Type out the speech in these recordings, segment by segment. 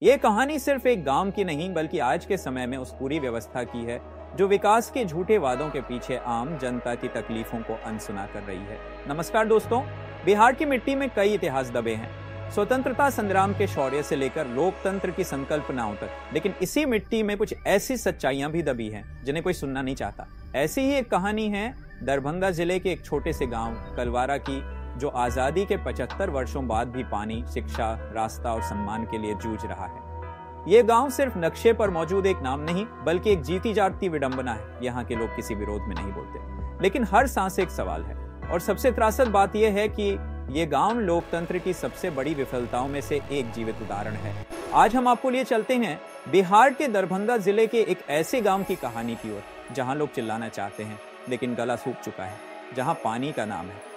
ये कहानी सिर्फ एक गांव की नहीं बल्कि आज के समय में उस पूरी व्यवस्था की है जो विकास के झूठे वादों के पीछे आम जनता की तकलीफों को अनसुना कर रही है। नमस्कार दोस्तों, बिहार की मिट्टी में कई इतिहास दबे हैं, स्वतंत्रता संग्राम के शौर्य से लेकर लोकतंत्र की संकल्पनाओं तक। लेकिन इसी मिट्टी में कुछ ऐसी सच्चाइयां भी दबी हैं जिन्हें कोई सुनना नहीं चाहता। ऐसी ही एक कहानी है दरभंगा जिले के एक छोटे से गांव कलवारा की, जो आजादी के 75 वर्षों बाद भी पानी, शिक्षा, रास्ता और सम्मान के लिए जूझ रहा है। ये गांव सिर्फ नक्शे पर मौजूद एक नाम नहीं बल्कि एक जीती जागती विडंबना है। यहाँ के लोग किसी विरोध में नहीं बोलते, लेकिन हर सांस एक सवाल है। और सबसे त्रासद बात यह है कि ये गांव लोकतंत्र की सबसे बड़ी विफलताओं में से एक जीवित उदाहरण है। आज हम आपको लिए चलते हैं बिहार के दरभंगा जिले के एक ऐसे गांव की कहानी की ओर जहां लोग चिल्लाना चाहते हैं लेकिन गला सूख चुका है, जहां पानी का नाम है।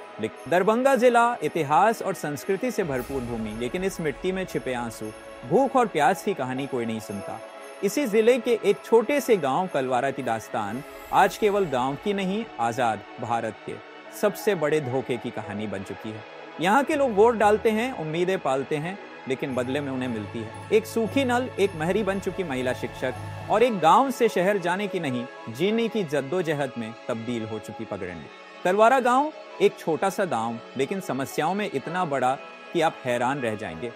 दरभंगा जिला इतिहास और संस्कृति से भरपूर भूमि, लेकिन इस मिट्टी में छिपे आंसू, भूख और प्यास की कहानी कोई नहीं सुनता। इसी जिले के एक छोटे से गांव कलवारा की दास्तान आज केवल गांव की नहीं, आजाद भारत के सबसे बड़े धोखे की कहानी बन चुकी है। यहाँ के लोग वोट डालते हैं, उम्मीदें पालते हैं, लेकिन बदले में उन्हें मिलती है एक सूखी नल, एक महरी बन चुकी महिला शिक्षक और एक गांव से शहर जाने की नहीं, जीने की जद्दोजहद में तब्दील हो चुकी पगडंडी। कलवारा गांव एक छोटा सा गांव, लेकिन समस्याओं में इतना बड़ा कि आप हैरान रह जाएंगे।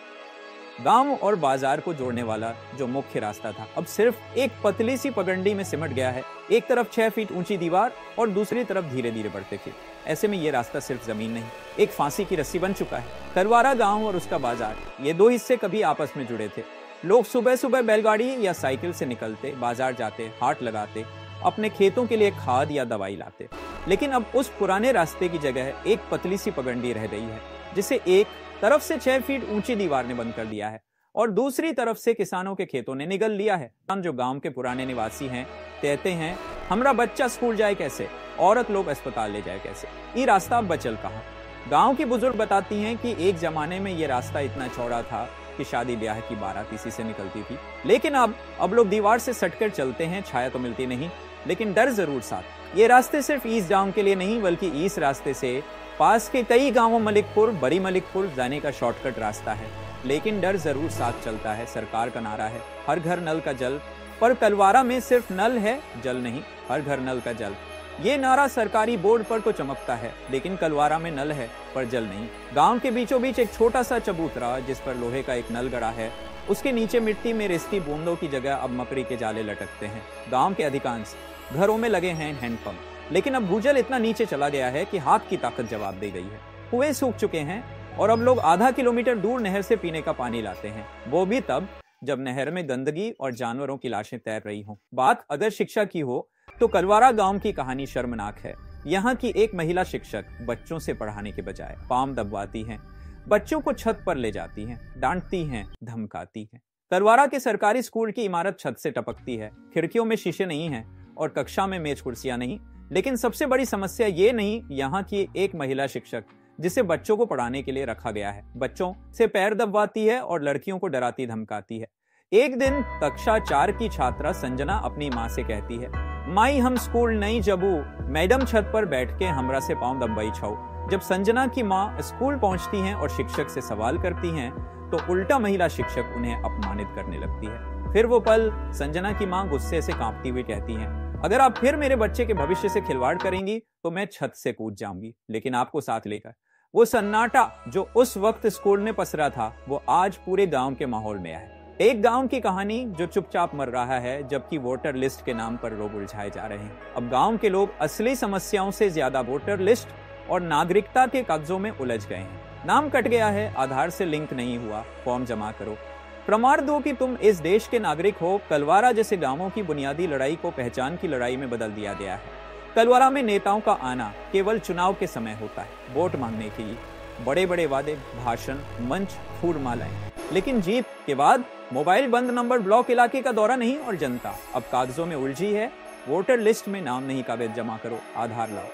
गांव और बाजार को जोड़ने वाला जो मुख्य रास्ता था अब सिर्फ एक पतली सी पगडंडी में सिमट गया है। एक तरफ 6 फीट ऊंची दीवार और दूसरी तरफ धीरे धीरे बढ़ते खेत। ऐसे में ये रास्ता सिर्फ जमीन नहीं, एक फांसी की रस्सी बन चुका है। कलवारा गांव और उसका बाजार, ये दो हिस्से कभी आपस में जुड़े थे। लोग सुबह सुबह बैलगाड़ी या साइकिल से निकलते, बाजार जाते, हाट लगाते, अपने खेतों के लिए खाद या दवाई लाते। लेकिन अब उस पुराने रास्ते की जगह एक पतली सी पगडंडी रह गई है, जिसे एक तरफ से 6 फीट ऊंची दीवार ने बंद कर दिया है और दूसरी तरफ से किसानों के खेतों ने निगल लिया है। हम जो गांव के पुराने निवासी हैं कहते हैं, हमरा बच्चा स्कूल जाए कैसे, औरत लोग अस्पताल ले जाए कैसे, ये रास्ता अब बचल कहाँ। गांव की बुजुर्ग बताती हैं कि एक जमाने में ये रास्ता इतना चौड़ा था कि शादी ब्याह की बारात इसी से निकलती थी। लेकिन अब लोग दीवार से सटकर चलते हैं, छाया तो मिलती नहीं, लेकिन डर जरूर साथ। ये रास्ते सिर्फ ईस्ट गांव के लिए नहीं बल्कि इस रास्ते से पास के कई गांवों, मलिकपुर, बड़ी मलिकपुर जाने का शॉर्टकट रास्ता है। लेकिन डर जरूर साथ चलता है। सरकार का नारा है हर घर नल का जल, पर कलवारा में सिर्फ नल है, जल नहीं। हर घर नल का जल, ये नारा सरकारी बोर्ड पर तो चमकता है, लेकिन कलवारा में नल है पर जल नहीं। गांव के बीचों बीच एक छोटा सा चबूतरा जिस पर लोहे का एक नल गड़ा है, उसके नीचे मिट्टी में रिश्ती बूंदों की जगह अब मकड़ी के जाले लटकते हैं। गांव के अधिकांश घरों में लगे हैं हैंडपंप, लेकिन अब भूजल इतना नीचे चला गया है कि हाथ की ताकत जवाब दे गई है। कुएं सूख चुके हैं और अब लोग आधा किलोमीटर दूर नहर से पीने का पानी लाते हैं, वो भी तब जब नहर में गंदगी और जानवरों की लाशें तैर रही हों। बात अगर शिक्षा की हो तो कलवारा गांव की कहानी शर्मनाक है। यहाँ की एक महिला शिक्षक बच्चों से पढ़ाने के बजाय पाम दबवाती हैं, बच्चों को छत पर ले जाती हैं, डांटती हैं, धमकाती हैं। कलवारा के सरकारी स्कूल की इमारत छत से टपकती है, खिड़कियों में शीशे नहीं हैं और कक्षा में मेज कुर्सियां नहीं। लेकिन सबसे बड़ी समस्या ये नहीं, यहाँ की एक महिला शिक्षक जिसे बच्चों को पढ़ाने के लिए रखा गया है, बच्चों से पैर दबवाती है और लड़कियों को डराती धमकाती है। एक दिन कक्षा 4 की छात्रा संजना अपनी माँ से कहती है, माई हम स्कूल नहीं जबू, मैडम छत पर बैठ के हमरा से पाँव दबाई छाऊ। जब संजना की माँ स्कूल पहुंचती हैं और शिक्षक से सवाल करती हैं तो उल्टा महिला शिक्षक उन्हें अपमानित करने लगती है। फिर वो पल संजना की माँ गुस्से से कांपती हुई कहती हैं, अगर आप फिर मेरे बच्चे के भविष्य से खिलवाड़ करेंगी तो मैं छत से कूद जाऊंगी, लेकिन आपको साथ लेकर। वो सन्नाटा जो उस वक्त स्कूल में पसरा था वो आज पूरे गांव के माहौल में है। एक गांव की कहानी जो चुपचाप मर रहा है जबकि वोटर लिस्ट के नाम पर लोग उलझाए जा रहे हैं। अब गांव के लोग असली समस्याओं से ज्यादा वोटर लिस्ट और नागरिकता के कागजों में उलझ गए हैं। नाम कट गया है, आधार से लिंक नहीं हुआ, फॉर्म जमा करो, प्रमाण दो कि तुम इस देश के नागरिक हो। कलवारा जैसे गांवों की बुनियादी लड़ाई को पहचान की लड़ाई में बदल दिया गया है। कलवारा में नेताओं का आना केवल चुनाव के समय होता है, वोट मांगने के लिए। बड़े बड़े वादे, भाषण, मंच, फूल मालाएं, लेकिन जीत के बाद मोबाइल बंद, नंबर ब्लॉक, इलाके का दौरा नहीं और जनता अब कागजों में उलझी है। वोटर लिस्ट में नाम नहीं, कागज जमा करो, आधार लाओ,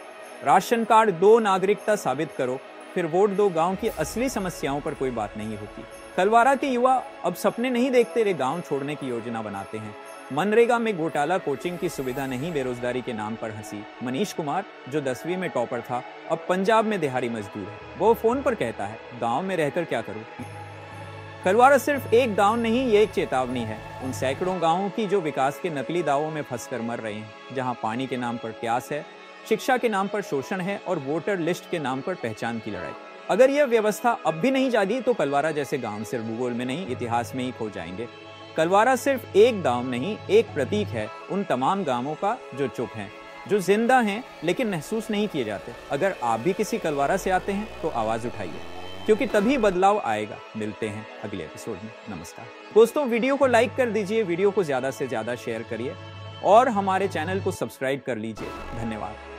राशन कार्ड दो, नागरिकता साबित करो, फिर वोट दो। गांव की असली समस्याओं पर कोई बात नहीं होती। कलवारा के युवा अब सपने नहीं देखते, वे गांव छोड़ने की योजना बनाते हैं। मनरेगा में घोटाला, कोचिंग की सुविधा नहीं, बेरोजगारी के नाम पर हंसी। मनीष कुमार जो 10वीं में टॉपर था अब पंजाब में दिहाड़ी मजदूर है। वो फोन पर कहता है, गांव में रहकर क्या करूं। कलवारा सिर्फ एक गांव नहीं, ये एक चेतावनी है उन सैकड़ों गांवों की जो विकास के नकली दावों में फंसकर मर रहे हैं, जहां पानी के नाम पर प्यास है, शिक्षा के नाम पर शोषण है और वोटर लिस्ट के नाम पर पहचान की लड़ाई। अगर यह व्यवस्था अब भी नहीं जागी तो कलवारा जैसे गांव सिर्फ भूगोल में नहीं, इतिहास में ही खो जाएंगे। कलवारा सिर्फ एक गांव नहीं, एक प्रतीक है उन तमाम गांवों का जो चुप हैं, जो जिंदा हैं लेकिन महसूस नहीं किए जाते। अगर आप भी किसी कलवारा से आते हैं तो आवाज उठाइए, क्योंकि तभी बदलाव आएगा। मिलते हैं अगले एपिसोड में। नमस्कार दोस्तों, वीडियो को लाइक कर दीजिए, वीडियो को ज्यादा से ज्यादा शेयर करिए और हमारे चैनल को सब्सक्राइब कर लीजिए। धन्यवाद।